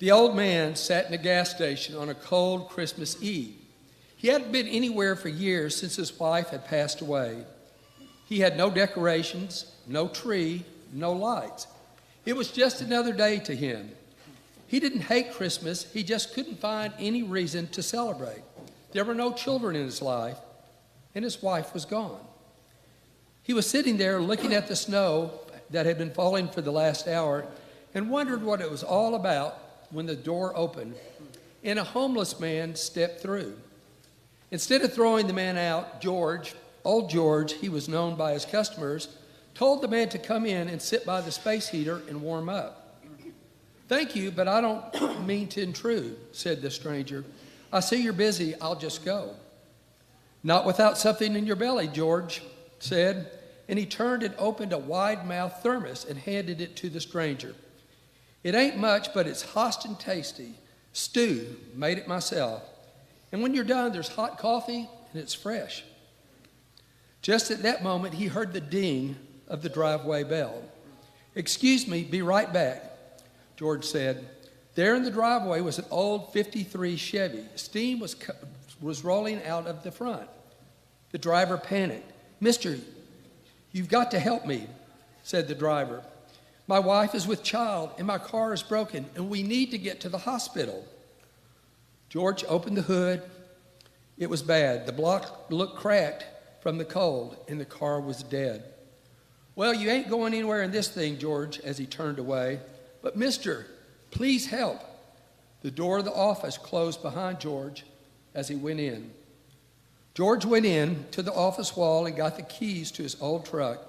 The old man sat in a gas station on a cold Christmas Eve. He hadn't been anywhere for years since his wife had passed away. He had no decorations, no tree, no lights. It was just another day to him. He didn't hate Christmas, he just couldn't find any reason to celebrate. There were no children in his life, and his wife was gone. He was sitting there looking at the snow that had been falling for the last hour and wondered what it was all about when the door opened and a homeless man stepped through. Instead of throwing the man out, old George, he was known by his customers, told the man to come in and sit by the space heater and warm up. "Thank you, but I don't mean to intrude," said the stranger. "I see you're busy, I'll just go." "Not without something in your belly," George said, and he turned and opened a wide-mouthed thermos and handed it to the stranger. "It ain't much, but it's hot and tasty. Stew, made it myself. And when you're done, there's hot coffee, and it's fresh." Just at that moment, he heard the ding of the driveway bell. "Excuse me, be right back," George said. There in the driveway was an old 53 Chevy. Steam was rolling out of the front. The driver panicked. "Mister, you've got to help me," said the driver. "My wife is with child, and my car is broken, and we need to get to the hospital." George opened the hood. It was bad. The block looked cracked from the cold, and the car was dead. "Well, you ain't going anywhere in this thing," George, as he turned away. "But mister, please help." The door of the office closed behind George as he went in. George went in to the office wall and got the keys to his old truck,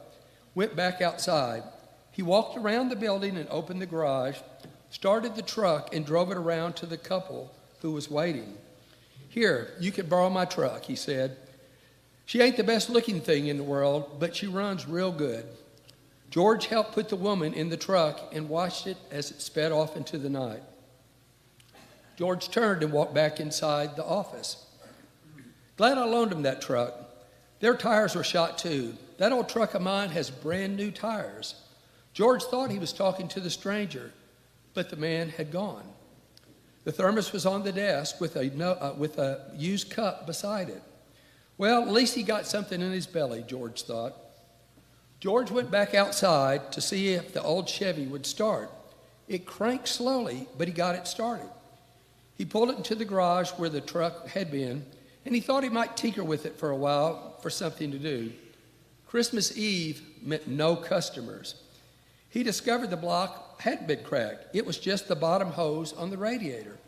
went back outside. He walked around the building and opened the garage, started the truck, and drove it around to the couple who was waiting. "Here, you can borrow my truck," he said. "She ain't the best looking thing in the world, but she runs real good." George helped put the woman in the truck and watched it as it sped off into the night. George turned and walked back inside the office. "Glad I loaned him that truck. Their tires were shot too. That old truck of mine has brand new tires." George thought he was talking to the stranger, but the man had gone. The thermos was on the desk with a used cup beside it. Well, at least he got something in his belly, George thought. George went back outside to see if the old Chevy would start. It cranked slowly, but he got it started. He pulled it into the garage where the truck had been, and he thought he might tinker with it for a while for something to do. Christmas Eve meant no customers. He discovered the block hadn't been cracked. It was just the bottom hose on the radiator.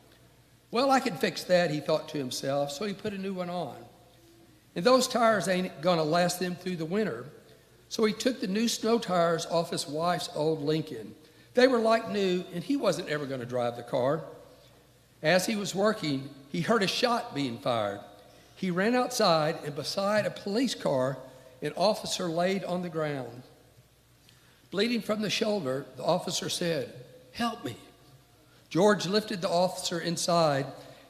"Well, I can fix that," he thought to himself, so he put a new one on. And those tires ain't going to last them through the winter. So he took the new snow tires off his wife's old Lincoln. They were like new, and he wasn't ever going to drive the car. As he was working, he heard a shot being fired. He ran outside, and beside a police car, an officer laid on the ground. Bleeding from the shoulder, the officer said, "Help me." George lifted the officer inside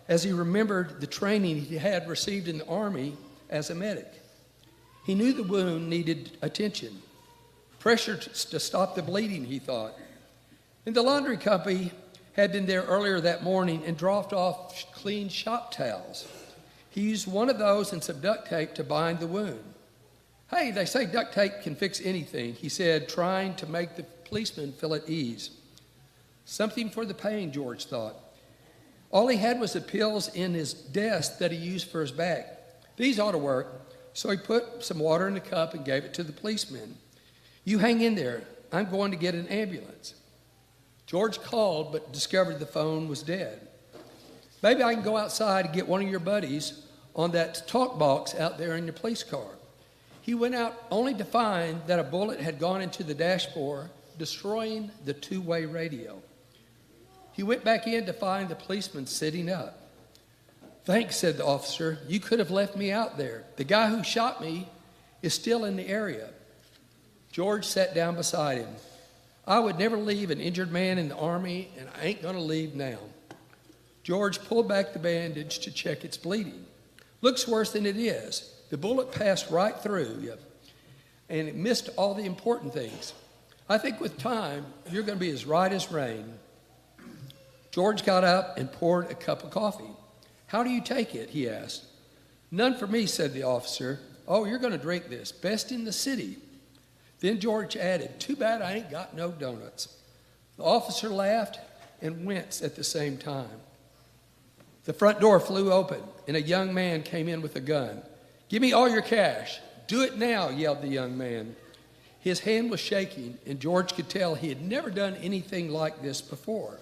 as he remembered the training he had received in the Army as a medic. He knew the wound needed attention. Pressure to stop the bleeding, he thought. And the laundry company had been there earlier that morning and dropped off clean shop towels. He used one of those and some duct tape to bind the wound. "Hey, they say duct tape can fix anything," he said, trying to make the policeman feel at ease. Something for the pain, George thought. All he had was the pills in his desk that he used for his back. These ought to work, so he put some water in a cup and gave it to the policeman. "You hang in there. I'm going to get an ambulance." George called, but discovered the phone was dead. "Maybe I can go outside and get one of your buddies on that talk box out there in your police car." He went out only to find that a bullet had gone into the dashboard, destroying the two-way radio. He went back in to find the policeman sitting up. "Thanks," said the officer. "You could have left me out there. The guy who shot me is still in the area." George sat down beside him. "I would never leave an injured man in the Army, and I ain't going to leave now." George pulled back the bandage to check its bleeding. "Looks worse than it is. The bullet passed right through you, and it missed all the important things. I think with time, you're going to be as right as rain." George got up and poured a cup of coffee. "How do you take it?" he asked. "None for me," said the officer. "Oh, you're going to drink this. Best in the city." Then George added, "Too bad I ain't got no donuts." The officer laughed and winced at the same time. The front door flew open, and a young man came in with a gun. "Give me all your cash." "Do it now," yelled the young man. His hand was shaking, and George could tell he had never done anything like this before.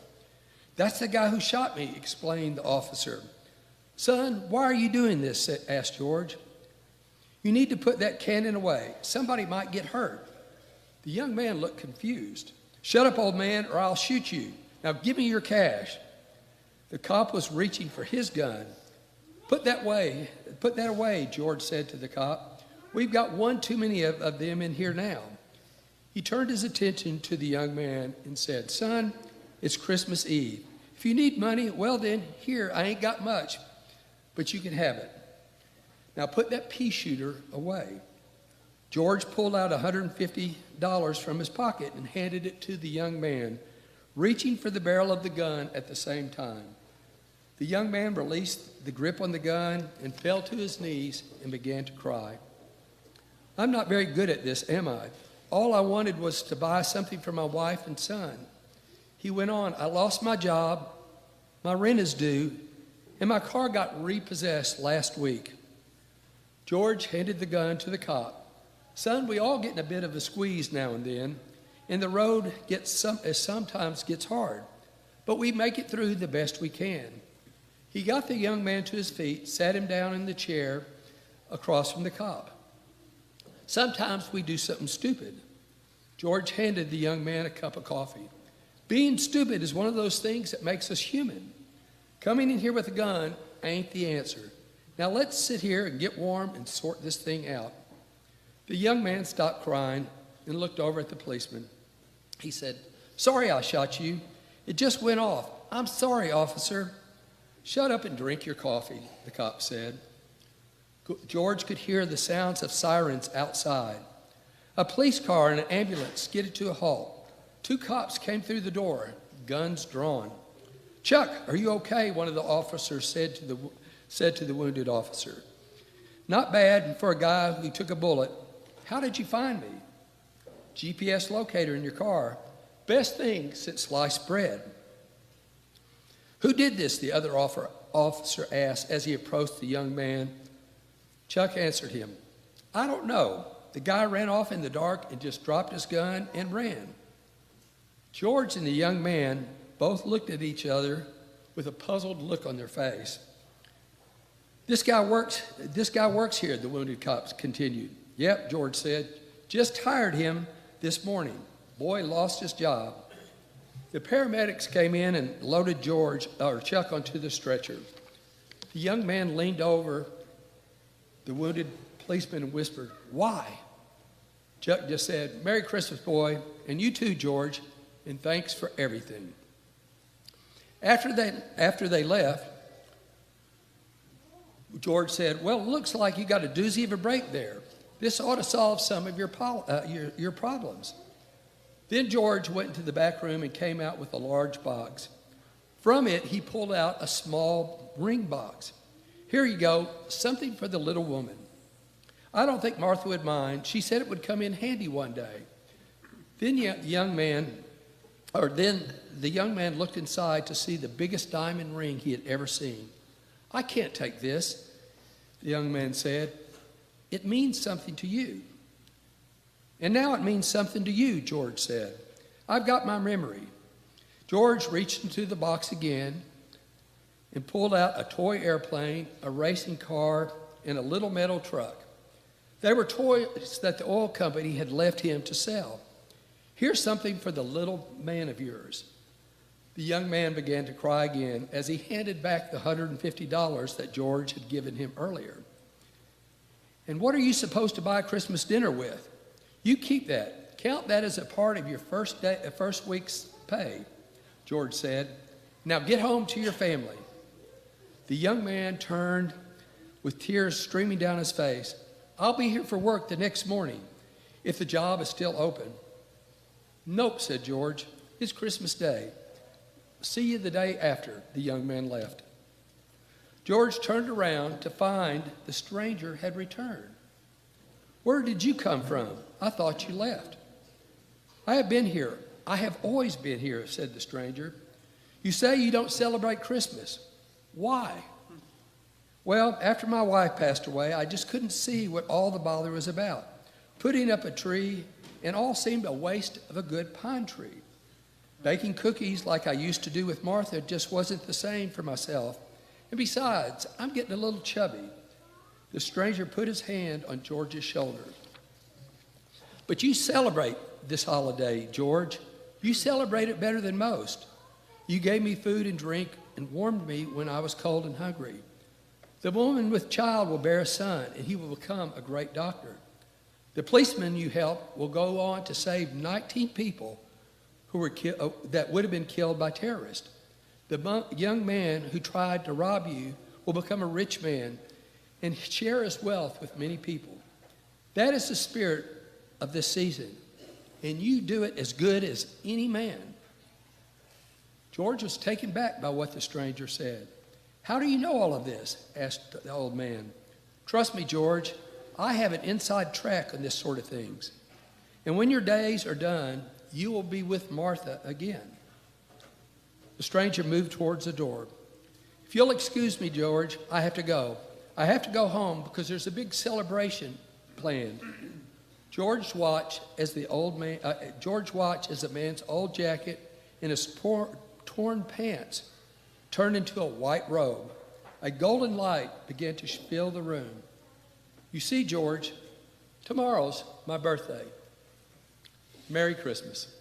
"That's the guy who shot me," explained the officer. "Son, why are you doing this?" asked George. "You need to put that cannon away. Somebody might get hurt." The young man looked confused. "Shut up, old man, or I'll shoot you. Now give me your cash." The cop was reaching for his gun. Put that away, George said to the cop. "We've got one too many of them in here now." He turned his attention to the young man and said, "Son, it's Christmas Eve. If you need money, well then, here, I ain't got much, but you can have it. Now put that pea shooter away." George pulled out $150 from his pocket and handed it to the young man, reaching for the barrel of the gun at the same time. The young man released the grip on the gun and fell to his knees and began to cry. "I'm not very good at this, am I? All I wanted was to buy something for my wife and son." He went on, "I lost my job, my rent is due, and my car got repossessed last week." George handed the gun to the cop. "Son, we all get in a bit of a squeeze now and then, and the road sometimes gets hard, but we make it through the best we can." He got the young man to his feet, sat him down in the chair across from the cop. "Sometimes we do something stupid." George handed the young man a cup of coffee. "Being stupid is one of those things that makes us human. Coming in here with a gun ain't the answer. Now let's sit here and get warm and sort this thing out." The young man stopped crying and looked over at the policeman. He said, "Sorry I shot you. It just went off. I'm sorry, officer." "Shut up and drink your coffee," the cop said. George could hear the sounds of sirens outside. A police car and an ambulance skidded to a halt. 2 cops came through the door, guns drawn. "Chuck, are you okay?" one of the officers said to the wounded officer. "Not bad for a guy who took a bullet. How did you find me?" "GPS locator in your car. Best thing since sliced bread." "Who did this?" the other officer asked as he approached the young man. Chuck answered him, "I don't know. The guy ran off in the dark and just dropped his gun and ran." George and the young man both looked at each other with a puzzled look on their face. This guy works here," the wounded cop continued. "Yep," George said. "Just hired him this morning. Boy lost his job." The paramedics came in and loaded Chuck onto the stretcher. The young man leaned over the wounded policeman and whispered, "Why?" Chuck just said, "Merry Christmas, boy, and you too, George, and thanks for everything." After they left, George said, "Well, it looks like you got a doozy of a break there. This ought to solve some of your problems." Then George went into the back room and came out with a large box. From it, he pulled out a small ring box. "Here you go, something for the little woman. I don't think Martha would mind. She said it would come in handy one day." Then the young man looked inside to see the biggest diamond ring he had ever seen. "I can't take this," the young man said. "It means something to you." "And now it means something to you," George said. "I've got my memory." George reached into the box again and pulled out a toy airplane, a racing car, and a little metal truck. They were toys that the oil company had left him to sell. "Here's something for the little man of yours." The young man began to cry again as he handed back the $150 that George had given him earlier. "And what are you supposed to buy Christmas dinner with? You keep that. Count that as a part of your first week's pay," George said. "Now get home to your family." The young man turned with tears streaming down his face. "I'll be here for work the next morning, if the job is still open." "Nope," said George. "It's Christmas Day." See you the day after the young man left. George turned around to find the stranger had returned. Where did you come from? I thought you left. I have been here. I have always been here, said the stranger. You say you don't celebrate Christmas. Why? Well, after my wife passed away, I just couldn't see what all the bother was about. Putting up a tree, and all seemed a waste of a good pine tree. Baking cookies like I used to do with Martha just wasn't the same for myself. And besides, I'm getting a little chubby. The stranger put his hand on George's shoulder. But you celebrate this holiday, George. You celebrate it better than most. You gave me food and drink and warmed me when I was cold and hungry. The woman with child will bear a son, and he will become a great doctor. The policeman you helped will go on to save 19 people who were that would have been killed by terrorists. The young man who tried to rob you will become a rich man and share his wealth with many people. That is the spirit of this season, and you do it as good as any man. George was taken back by what the stranger said. How do you know all of this? Asked the old man. Trust me, George, I have an inside track on this sort of things. And when your days are done, you will be with Martha again. The stranger moved towards the door. If you'll excuse me, George, I have to go. I have to go home because there's a big celebration planned. George watched as the man's old jacket and his torn pants turned into a white robe. A golden light began to fill the room. You see, George, tomorrow's my birthday. Merry Christmas.